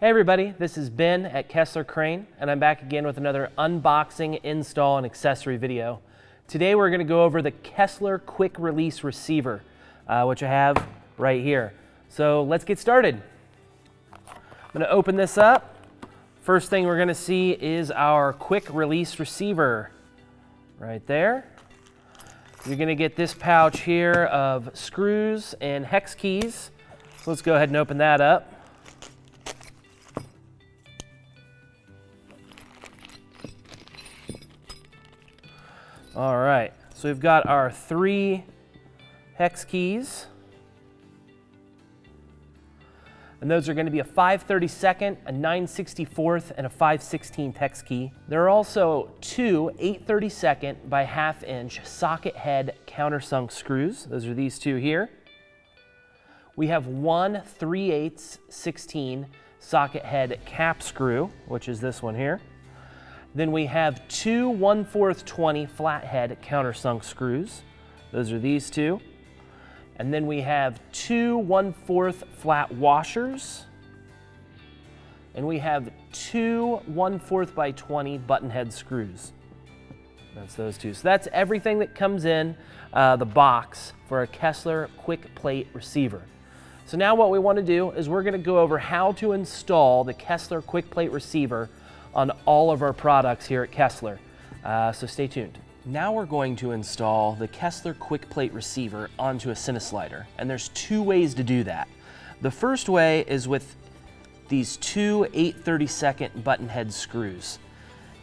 Hey everybody, this is Ben at Kessler Crane, and I'm back again with another unboxing, install, and accessory video. Today we're going to go over the Kessler Kwik Release Receiver, which I have right here. So let's get started. I'm going to open this up. First thing we're going to see is our Kwik Release Receiver right there. You're going to get this pouch here of screws and hex keys. So let's go ahead and open that up. All right, so we've got our 3 hex keys. And those are going to be a 5/32, a 9/64, and a 5/16 hex key. There are also 2 8/32 by 1/2 inch socket head countersunk screws. Those are these 2 here. We have 1 3/8 16 socket head cap screw, which is this one here. Then we have 2 1/4 20 flathead countersunk screws. Those are these 2. And then we have 2 1/4 flat washers. And we have 2 1/4 by 20 button head screws. That's those 2. So that's everything that comes in the box for a Kessler Kwik Plate Receiver. So now what we want to do is we're going to go over how to install the Kessler Kwik Plate Receiver on all of our products here at Kessler. So stay tuned. Now we're going to install the Kessler Kwik Plate Receiver onto a CineSlider, and there's 2 ways to do that. The first way is with these 2 8/32 button head screws.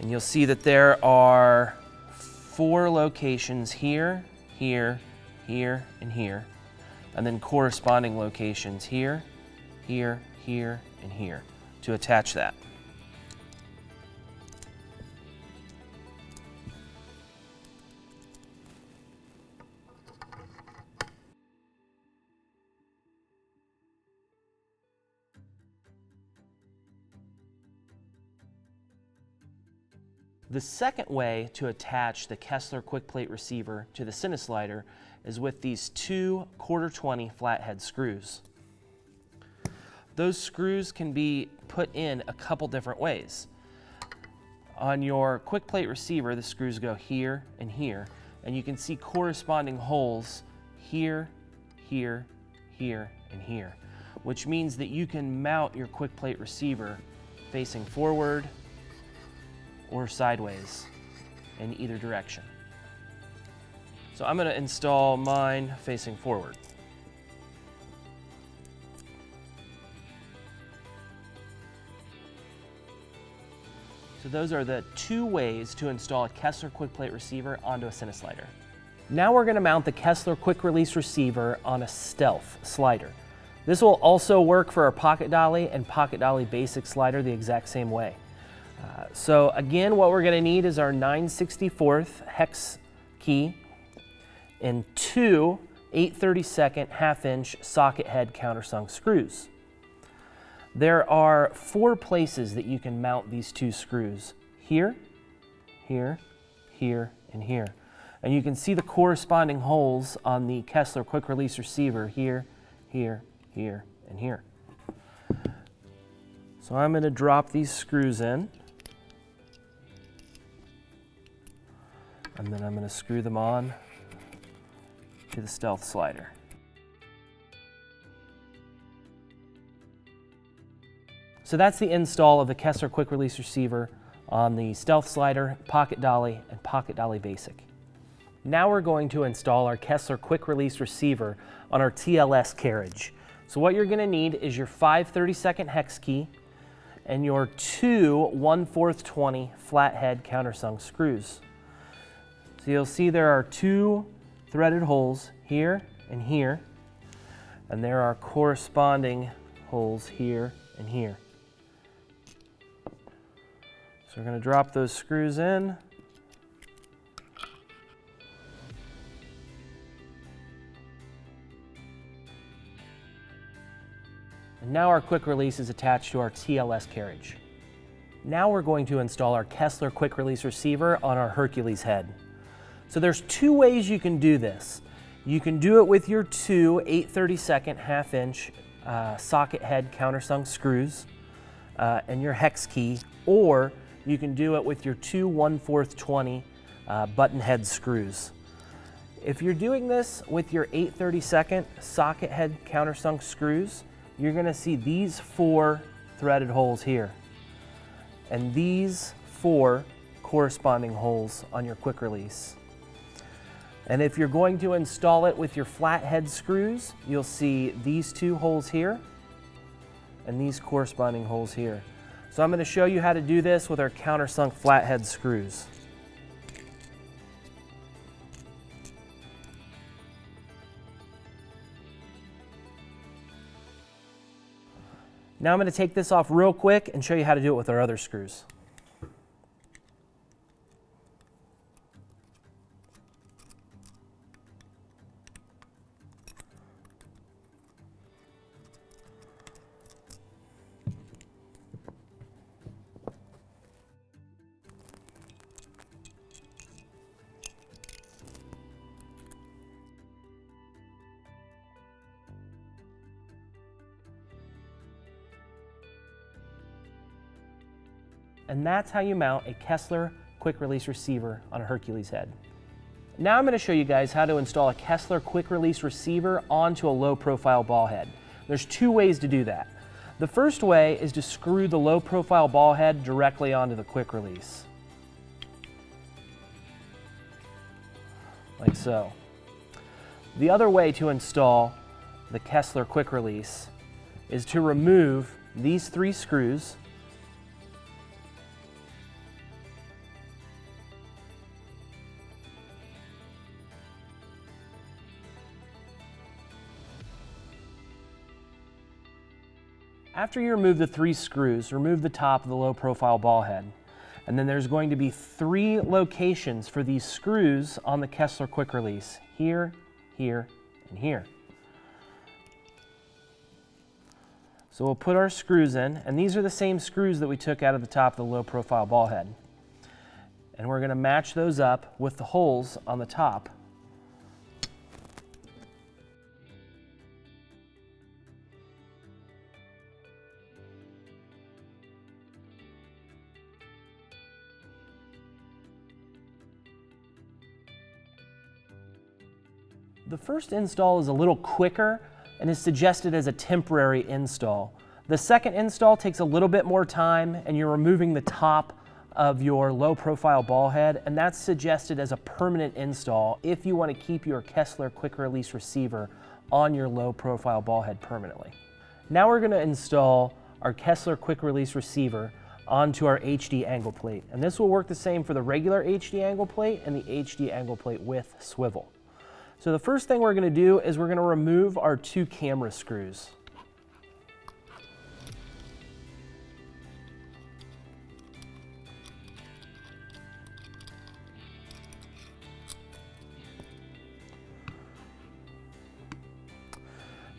And you'll see that there are 4 locations here, here, here, and here. And then corresponding locations here, here, here, and here to attach that. The second way to attach the Kessler Kwik Plate Receiver to the CineSlider is with these 2 1/4 flathead screws. Those screws can be put in a couple different ways. On your Kwik Plate Receiver, the screws go here and here, and you can see corresponding holes here, here, here, and here, which means that you can mount your Kwik Plate Receiver facing forward or sideways in either direction. So I'm going to install mine facing forward. So those are the 2 ways to install a Kessler Kwik Plate Receiver onto a CineSlider. Now we're going to mount the Kessler Kwik Release Receiver on a Stealth slider. This will also work for our Pocket Dolly and Pocket Dolly Basic slider the exact same way. So again, what we're going to need is our 9/64 hex key and 2 8/32 1/2 inch socket head countersunk screws. There are 4 places that you can mount these 2 screws. Here, here, here, and here. And you can see the corresponding holes on the Kessler Kwik Release Receiver here, here, here, and here. So I'm going to drop these screws in. And then I'm going to screw them on to the Stealth slider. So that's the install of the Kessler Kwik Release Receiver on the Stealth slider, Pocket Dolly, and Pocket Dolly Basic. Now we're going to install our Kessler Kwik Release Receiver on our TLS carriage. So what you're going to need is your 5/32 hex key and your 2 1/4 20 flathead countersunk screws. So you'll see there are 2 threaded holes here and here, and there are corresponding holes here and here. So we're going to drop those screws in. And now our Kwik Release is attached to our TLS carriage. Now we're going to install our Kessler Kwik Release Receiver on our Hercules head. So there's 2 ways you can do this. You can do it with your 2 8/32 1/2 inch socket head countersunk screws. and your hex key, or you can do it with your two 1/4 20 button head screws. If you're doing this with your 8/32 socket head countersunk screws, you're going to see these 4 threaded holes here and these 4 corresponding holes on your quick release. And if you're going to install it with your flat head screws, you'll see these 2 holes here and these corresponding holes here. So I'm going to show you how to do this with our countersunk flathead screws. Now I'm going to take this off real quick and show you how to do it with our other screws. And that's how you mount a Kessler quick release receiver on a Hercules head. Now I'm going to show you guys how to install a Kessler quick release receiver onto a low profile ball head. There's 2 ways to do that. The first way is to screw the low profile ball head directly onto the quick release. Like so. The other way to install the Kessler quick release is to remove these 3 screws . After you remove the 3 screws, remove the top of the low profile ball head. And then there's going to be 3 locations for these screws on the Kessler quick release. Here, here, and here. So we'll put our screws in, and these are the same screws that we took out of the top of the low profile ball head. And we're going to match those up with the holes on the top. The first install is a little quicker and is suggested as a temporary install. The second install takes a little bit more time, and you're removing the top of your low profile ball head, and that's suggested as a permanent install if you want to keep your Kessler quick release receiver on your low profile ball head permanently. Now we're going to install our Kessler quick release receiver onto our HD angle plate, and this will work the same for the regular HD angle plate and the HD angle plate with swivel. So the first thing we're going to do is we're going to remove our 2 camera screws.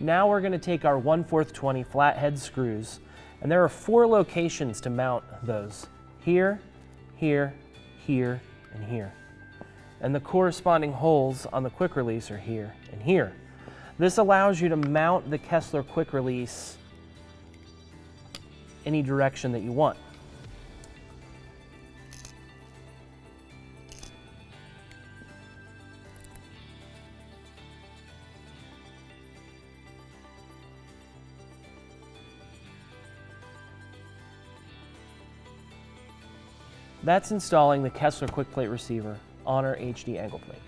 Now we're going to take our 1/4 20 flathead screws, and there are 4 locations to mount those. Here, here, here, and here. And the corresponding holes on the quick release are here and here. This allows you to mount the Kessler quick release any direction that you want. That's installing the Kessler Kwik Plate Receiver on our HD angle plate.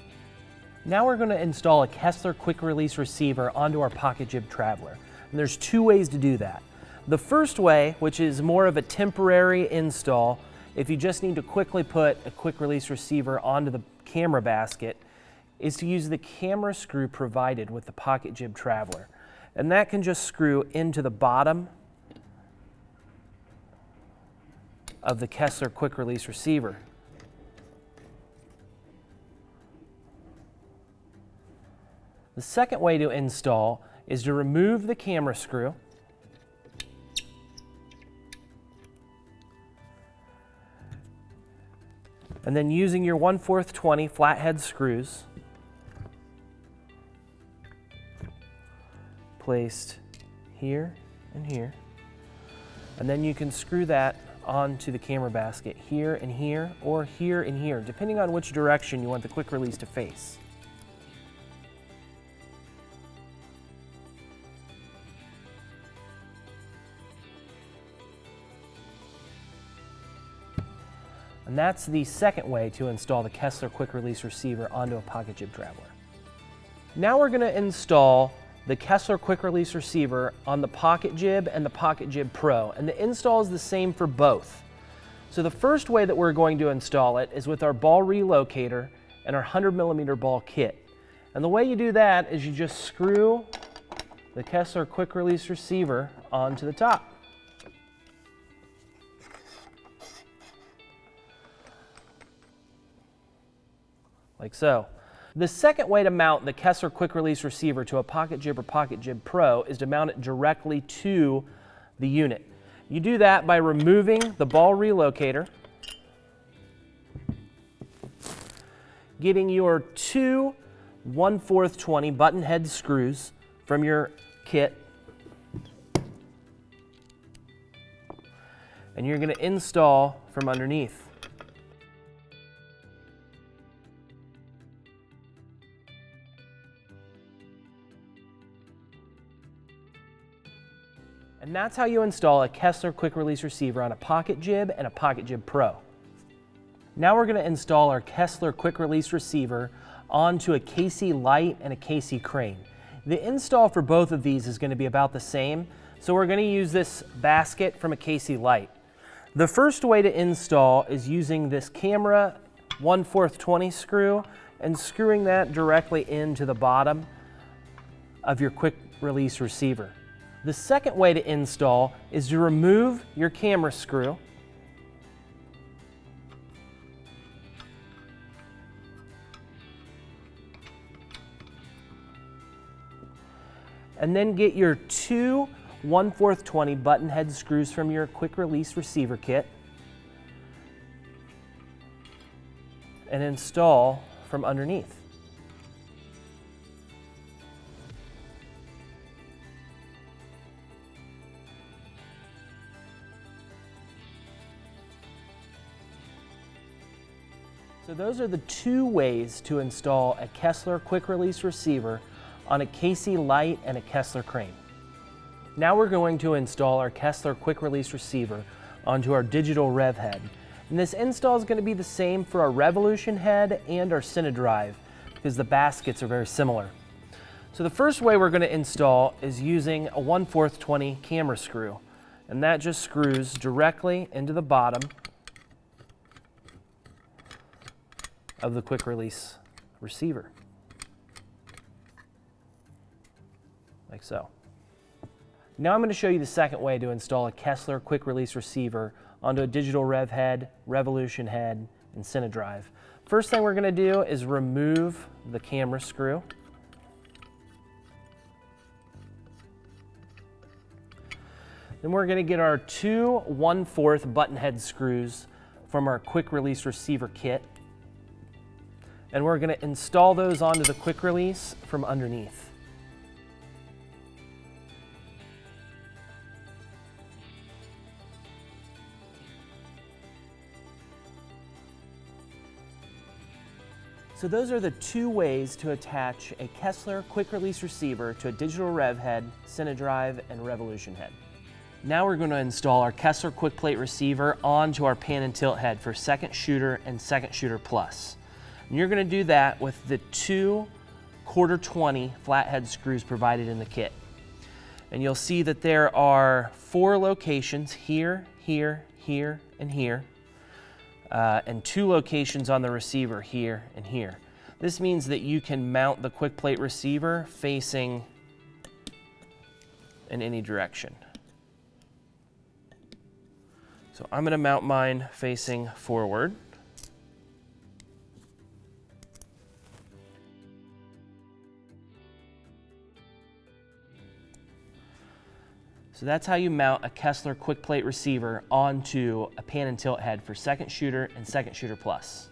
Now we're going to install a Kessler quick release receiver onto our pocket jib traveler. And there's 2 ways to do that. The first way, which is more of a temporary install, if you just need to quickly put a quick release receiver onto the camera basket, is to use the camera screw provided with the pocket jib traveler. And that can just screw into the bottom of the Kessler quick release receiver. The second way to install is to remove the camera screw and then using your 1/4 20 flathead screws placed here and here, And then you can screw that onto the camera basket here and here, or here and here, depending on which direction you want the quick release to face. And that's the second way to install the Kessler Quick Release Receiver onto a pocket jib traveler. Now we're going to install the Kessler Quick Release Receiver on the Pocket Jib and the Pocket Jib Pro, and the install is the same for both. So the first way that we're going to install it is with our ball relocator and our 100mm ball kit. And the way you do that is you just screw the Kessler Quick Release Receiver onto the top. Like so. The second way to mount the Kessler Quick Release Receiver to a Pocket Jib or Pocket Jib Pro is to mount it directly to the unit. You do that by removing the ball relocator, getting your two 1/4 20 button head screws from your kit, and you're going to install from underneath. And that's how you install a Kessler Quick Release Receiver on a Pocket Jib and a Pocket Jib Pro. Now we're going to install our Kessler Quick Release Receiver onto a KC Light and a KC Crane. The install for both of these is going to be about the same, so we're going to use this basket from a KC Light. The first way to install is using this camera 1/4 20 screw and screwing that directly into the bottom of your Quick Release Receiver. The second way to install is to remove your camera screw and then get your two 1/4 20 button head screws from your Quick Release Receiver kit and install from underneath. So those are the two ways to install a Kessler Quick Release Receiver on a KC Light and a Kessler Crane. Now we're going to install our Kessler Quick Release Receiver onto our digital rev head. And this install is going to be the same for our Revolution head and our CineDrive because the baskets are very similar. So the first way we're going to install is using a 1/4 20 camera screw. And that just screws directly into the bottom of the Quick Release Receiver, like so. Now I'm going to show you the second way to install a Kessler Quick Release Receiver onto a digital rev head, Revolution head, and CineDrive. First thing we're going to do is remove the camera screw. Then we're going to get our two 1/4 button head screws from our Quick Release Receiver kit. And we're going to install those onto the quick release from underneath. So those are the two ways to attach a Kessler Quick Release Receiver to a digital rev head, CineDrive, and Revolution head. Now we're going to install our Kessler Kwik Plate Receiver onto our pan and tilt head for second shooter and second shooter plus. And you're going to do that with the two 1/4 20 flathead screws provided in the kit. And you'll see that there are 4 locations here, here, here, and here, and 2 locations on the receiver here and here. This means that you can mount the Kwik Plate Receiver facing in any direction. So I'm going to mount mine facing forward. So that's how you mount a Kessler Kwik Plate Receiver onto a pan and tilt head for second shooter and second shooter plus.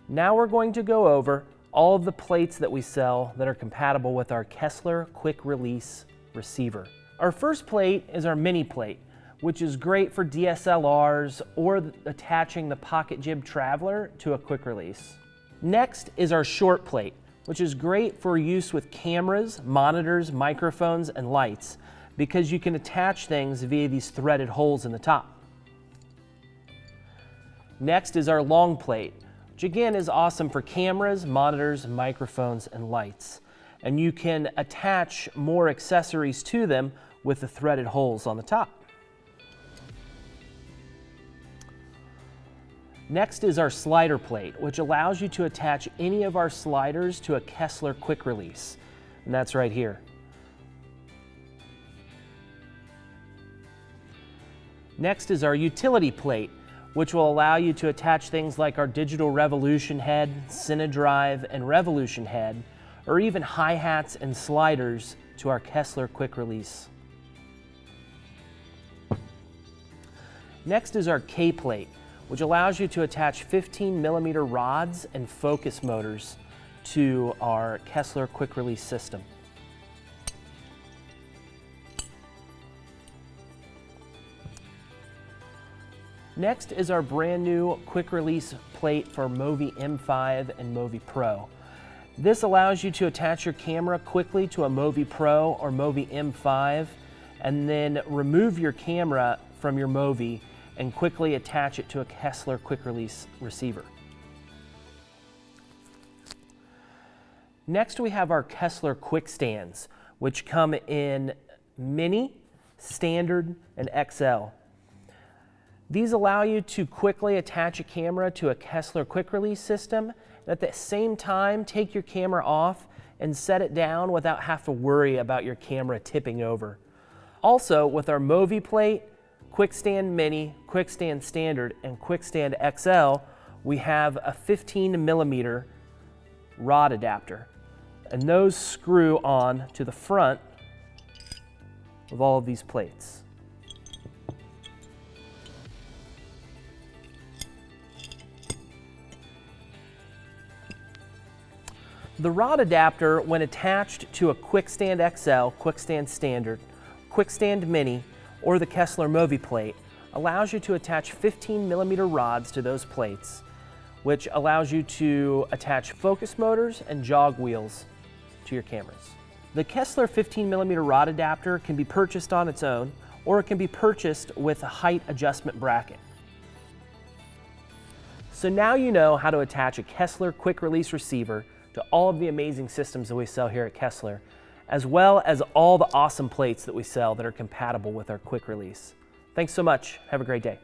Now we're going to go over all of the plates that we sell that are compatible with our Kessler Quick Release Receiver. Our first plate is our mini plate, which is great for DSLRs or attaching the Pocket Jib Traveler to a quick release. Next is our short plate, which is great for use with cameras, monitors, microphones, and lights, because you can attach things via these threaded holes in the top. Next is our long plate, which again is awesome for cameras, monitors, microphones, and lights. And you can attach more accessories to them with the threaded holes on the top. Next is our slider plate, which allows you to attach any of our sliders to a Kessler quick release, and that's right here. Next is our utility plate, which will allow you to attach things like our Digital Revolution head, CineDrive, and Revolution head, or even hi-hats and sliders to our Kessler quick release. Next is our K-plate, which allows you to attach 15mm rods and focus motors to our Kessler quick release system. Next is our brand new quick release plate for Movi M5 and Movi Pro. This allows you to attach your camera quickly to a Movi Pro or Movi M5 and then remove your camera from your Movi and quickly attach it to a Kessler quick release receiver. Next we have our Kessler quick stands, which come in Mini, Standard, and XL. These allow you to quickly attach a camera to a Kessler quick release system, and at the same time take your camera off and set it down without having to worry about your camera tipping over. Also, with our Movi plate, Quick Stand Mini, Quick Stand Standard, and Quick Stand XL, we have a 15mm rod adapter, and those screw on to the front of all of these plates. The rod adapter, when attached to a Quick Stand XL, Quick Stand Standard, Quick Stand Mini, or the Kessler Movi plate, allows you to attach 15mm rods to those plates, which allows you to attach focus motors and jog wheels to your cameras. The Kessler 15mm rod adapter can be purchased on its own, or it can be purchased with a height adjustment bracket. So now you know how to attach a Kessler quick release receiver to all of the amazing systems that we sell here at Kessler, as well as all the awesome plates that we sell that are compatible with our quick release. Thanks so much. Have a great day.